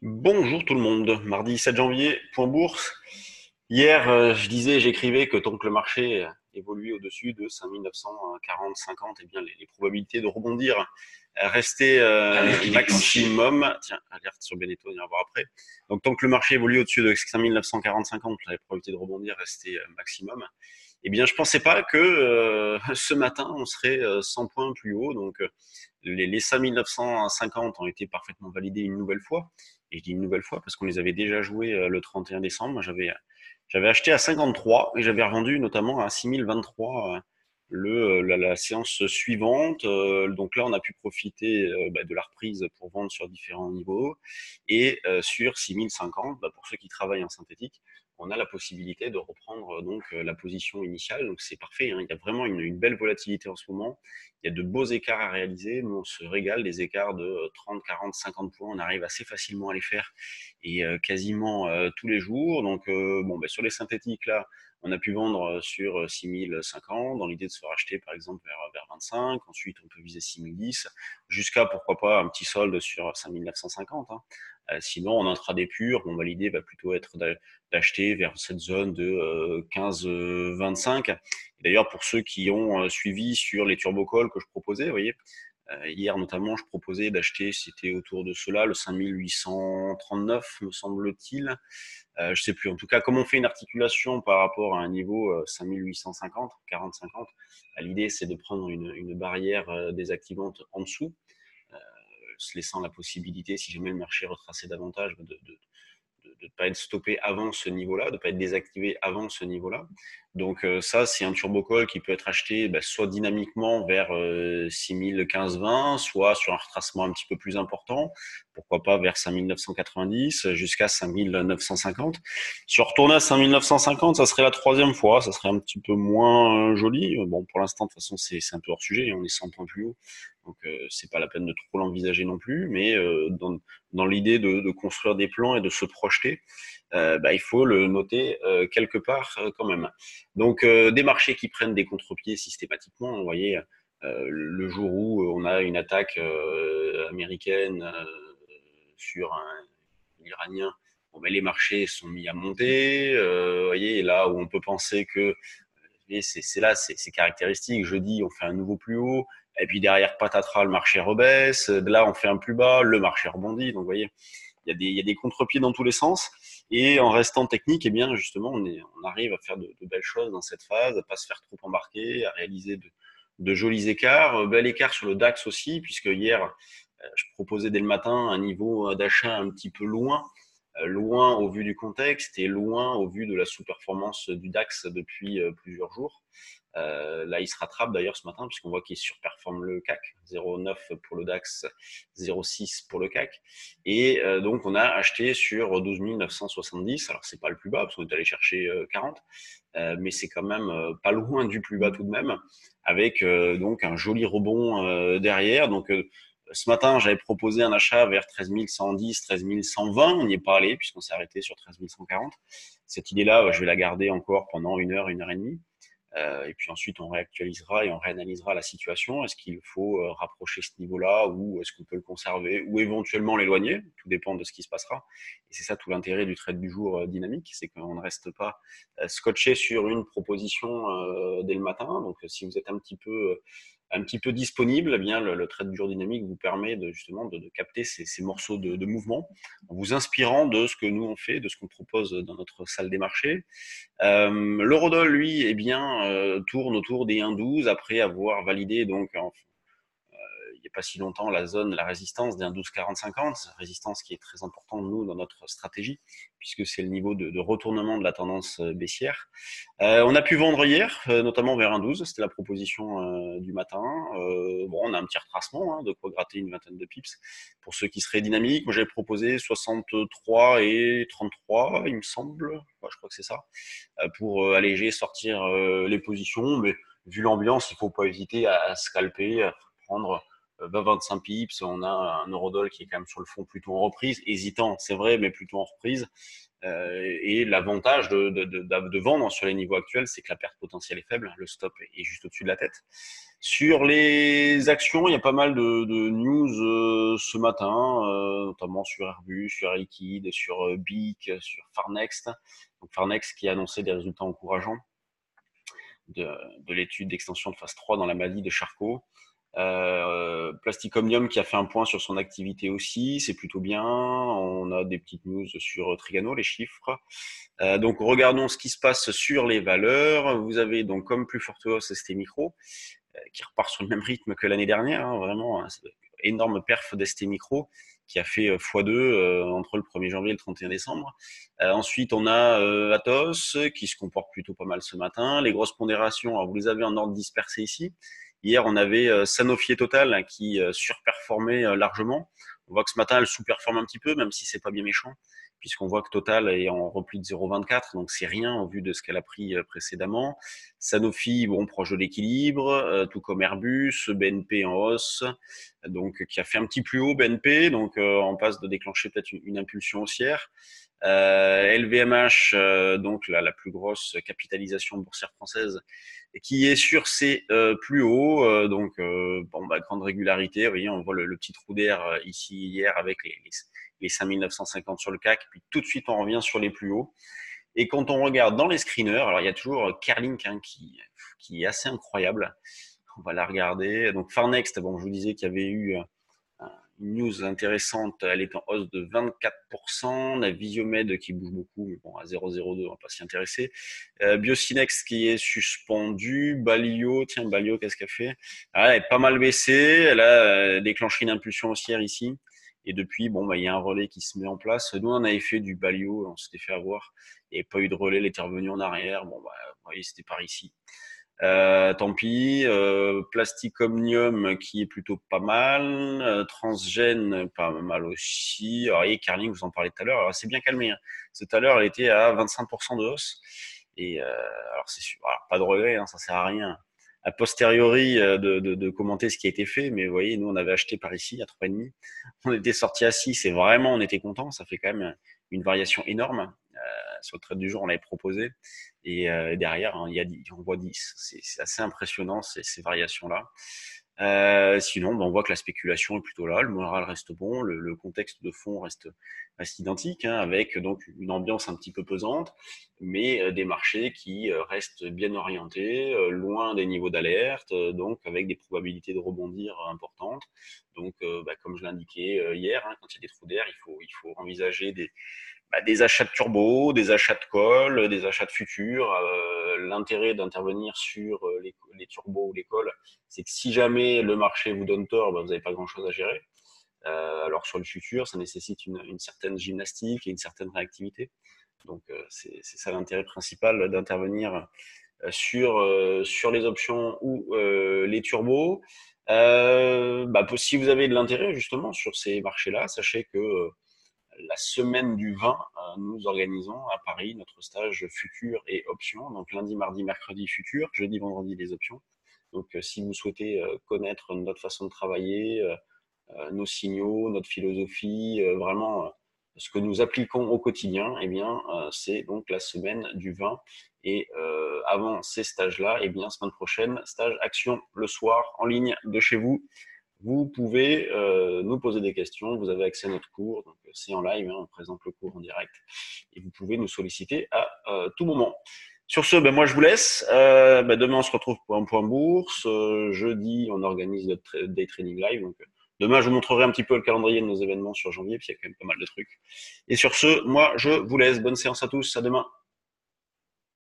Bonjour tout le monde, mardi 7 janvier, point bourse. Hier, j'écrivais que tant que le marché évoluait au-dessus de 5940-50, eh bien les probabilités de rebondir restaient maximum. Tiens, alerte sur Beneteau, on ira voir après. Donc tant que le marché évolue au-dessus de 5940-50, les probabilités de rebondir restaient maximum. Eh bien, je pensais pas que ce matin, on serait 100 points plus haut. Donc, les 5950 ont été parfaitement validés une nouvelle fois. Et je dis une nouvelle fois parce qu'on les avait déjà joués le 31 décembre. Moi, j'avais acheté à 53 et j'avais revendu notamment à 6023 la séance suivante. Donc là, on a pu profiter de la reprise pour vendre sur différents niveaux. Et sur 6050, pour ceux qui travaillent en synthétique, on a la possibilité de reprendre la position initiale. Donc c'est parfait, hein. Il y a vraiment une belle volatilité en ce moment. Il y a de beaux écarts à réaliser. Nous, on se régale, des écarts de 30, 40, 50 points. On arrive assez facilement à les faire et quasiment tous les jours. Donc, sur les synthétiques, là, on a pu vendre sur 6050 dans l'idée de se racheter, par exemple, vers 25. Ensuite, on peut viser 6010 jusqu'à, pourquoi pas, un petit solde sur 5950, hein. Sinon, en intraday pur, l'idée va plutôt être d'acheter vers cette zone de 15-25. D'ailleurs, pour ceux qui ont suivi sur les turbocalls que je proposais, vous voyez, hier notamment, je proposais d'acheter, c'était autour de cela, le 5839, me semble-t-il. Je sais plus. En tout cas, comme on fait une articulation par rapport à un niveau 5850, 40-50, l'idée c'est de prendre une barrière désactivante en dessous, se laissant la possibilité, si jamais le marché retraçait davantage, de ne pas être stoppé avant ce niveau-là, de ne pas être désactivé avant ce niveau-là. Donc ça, c'est un turbocall qui peut être acheté soit dynamiquement vers 6015-20, soit sur un retracement un petit peu plus important, pourquoi pas vers 5990 jusqu'à 5950. Si on retournait à 5950, ça serait la troisième fois, ça serait un petit peu moins joli. Bon, pour l'instant, de toute façon, c'est un peu hors sujet, on est 100 points plus haut, donc c'est pas la peine de trop l'envisager non plus, mais dans l'idée de construire des plans et de se projeter, il faut le noter quelque part quand même. Donc des marchés qui prennent des contre-pieds systématiquement, vous voyez, le jour où on a une attaque américaine sur un Iranien, les marchés sont mis à monter, vous voyez, là où on peut penser que c'est là, c'est caractéristique. Jeudi, on fait un nouveau plus haut, et puis derrière, patatras, le marché rebaisse. De là, on fait un plus bas, le marché rebondit. Donc, vous voyez, il y a des contre-pieds dans tous les sens. Et en restant technique, eh bien, justement, on arrive à faire de belles choses dans cette phase, à pas se faire trop embarquer, à réaliser de jolis écarts. Bel écart sur le DAX aussi, puisque hier, je proposais dès le matin un niveau d'achat un petit peu loin au vu du contexte et loin au vu de la sous-performance du DAX depuis plusieurs jours. Là, il se rattrape d'ailleurs ce matin puisqu'on voit qu'il surperforme le CAC, 0,9 pour le DAX, 0,6 pour le CAC. Et donc, on a acheté sur 12 970. Alors, c'est pas le plus bas parce qu'on est allé chercher 40, mais c'est quand même pas loin du plus bas tout de même, avec donc un joli rebond derrière. Donc, ce matin, j'avais proposé un achat vers 13 110, 13 120. On n'y est pas allé puisqu'on s'est arrêté sur 13 140. Cette idée-là, je vais la garder encore pendant une heure et demie. Et puis ensuite, on réactualisera et on réanalysera la situation. Est-ce qu'il faut rapprocher ce niveau-là ou est-ce qu'on peut le conserver ou éventuellement l'éloigner? Tout dépend de ce qui se passera. Et c'est ça tout l'intérêt du trade du jour dynamique, c'est qu'on ne reste pas scotché sur une proposition dès le matin. Donc, si vous êtes un petit peu disponible, eh bien le trade du jour dynamique vous permet justement de capter ces morceaux de mouvement en vous inspirant de ce que nous on fait, de ce qu'on propose dans notre salle des marchés. L'eurodoll, lui, eh bien, tourne autour des 1,12 après avoir validé donc il n'y a pas si longtemps la résistance des 1,1240-50, résistance qui est très importante nous dans notre stratégie puisque c'est le niveau de retournement de la tendance baissière. On a pu vendre hier, notamment vers 1,12, c'était la proposition du matin. On a un petit retracement, hein, de quoi gratter une vingtaine de pips pour ceux qui seraient dynamiques. Moi, j'avais proposé 63 et 33, il me semble. Ouais, je crois que c'est ça, pour alléger, sortir les positions. Mais vu l'ambiance, il ne faut pas hésiter à scalper, à prendre 20-25 pips. On a un Eurodoll qui est quand même sur le fond plutôt en reprise, hésitant, c'est vrai, mais plutôt en reprise. Et l'avantage de vendre sur les niveaux actuels, c'est que la perte potentielle est faible, le stop est juste au-dessus de la tête. Sur les actions, il y a pas mal de news ce matin, notamment sur Airbus, sur Air Liquide, sur BIC, sur Farnext. Donc Farnext qui a annoncé des résultats encourageants de l'étude d'extension de phase 3 dans la maladie de Charcot. Plastic Omnium qui a fait un point sur son activité aussi, c'est plutôt bien. On a des petites news sur Trigano, les chiffres. Donc regardons ce qui se passe sur les valeurs. Vous avez donc comme plus forte hausse ST Micro, qui repart sur le même rythme que l'année dernière, hein, vraiment énorme perf d'ST Micro qui a fait x2 entre le 1er janvier et le 31 décembre. Ensuite, on a Atos qui se comporte plutôt pas mal ce matin. Les grosses pondérations, alors vous les avez en ordre dispersé ici. Hier, on avait Sanofi et Total hein, qui surperformaient largement. On voit que ce matin, elle sous-performe un petit peu, même si c'est pas bien méchant, puisqu'on voit que Total est en repli de 0,24, donc c'est rien au vu de ce qu'elle a pris précédemment. Sanofi, bon, proche de l'équilibre, tout comme Airbus, BNP en hausse, donc qui a fait un petit plus haut BNP, donc en passe de déclencher peut-être une impulsion haussière. LVMH, donc la plus grosse capitalisation boursière française, qui est sur ses plus hauts, donc bon, bah, grande régularité. Vous voyez, on voit le petit trou d'air ici hier avec les 5950 sur le CAC, puis tout de suite on revient sur les plus hauts. Et quand on regarde dans les screeners, alors il y a toujours Kerlink hein, qui est assez incroyable. On va la regarder. Donc Farnext, bon, je vous disais qu'il y avait eu une news intéressante, elle est en hausse de 24%. On a Visiomed qui bouge beaucoup, mais bon, à 0,02, on va pas s'y intéresser. Biocinex qui est suspendu. Balio, tiens, Balio, qu'est-ce qu'elle fait? Elle est pas mal baissée. Elle a déclenché une impulsion haussière ici. Et depuis, bon, bah, il y a un relais qui se met en place. Nous, on avait fait du Balio, on s'était fait avoir. Il n'y avait pas eu de relais, elle était revenue en arrière. Bon, bah, vous voyez, c'était par ici. Tant pis. Plastic Omnium qui est plutôt pas mal. Transgène, pas mal aussi. Alors, et Carling, vous en parlez tout à l'heure. Alors, c'est bien calmé. Hein. Tout à l'heure, elle était à 25% de hausse. Et alors, c'est sûr. Alors, pas de regret, hein, ça sert à rien. A posteriori de commenter ce qui a été fait, mais vous voyez, nous, on avait acheté par ici à 3,5. On était sorti à 6 et vraiment, on était content. Ça fait quand même une variation énorme. Sur le trade du jour, on l'avait proposé. Et derrière, hein, on voit 10. C'est assez impressionnant, ces variations-là. Sinon, on voit que la spéculation est plutôt là, le moral reste bon, le contexte de fond reste identique, hein, avec donc une ambiance un petit peu pesante, mais des marchés qui restent bien orientés, loin des niveaux d'alerte, donc avec des probabilités de rebondir importantes. Donc, comme je l'indiquais hier, hein, quand il y a des trous d'air, il faut envisager des achats de turbo, des achats de colle, des achats de futurs. L'intérêt d'intervenir sur les turbos ou les colles, c'est que si jamais le marché vous donne tort, vous n'avez pas grand-chose à gérer. Alors sur le futur, ça nécessite une certaine gymnastique et une certaine réactivité. Donc c'est ça l'intérêt principal d'intervenir sur les options ou les turbos. Si vous avez de l'intérêt justement sur ces marchés-là, sachez que la semaine du 20, nous organisons à Paris notre stage futur et options. Donc lundi, mardi, mercredi futur, jeudi, vendredi les options. Donc si vous souhaitez connaître notre façon de travailler, nos signaux, notre philosophie, vraiment ce que nous appliquons au quotidien, eh bien c'est donc la semaine du 20. Et avant ces stages-là, eh bien semaine prochaine, stage action le soir en ligne de chez vous. Vous pouvez nous poser des questions, vous avez accès à notre cours, donc c'est en live, hein, on présente le cours en direct, et vous pouvez nous solliciter à tout moment. Sur ce, moi je vous laisse. Demain on se retrouve pour un point bourse. Jeudi on organise notre day trading live. Donc demain je vous montrerai un petit peu le calendrier de nos événements sur janvier, puis il y a quand même pas mal de trucs. Et sur ce, moi je vous laisse. Bonne séance à tous. À demain.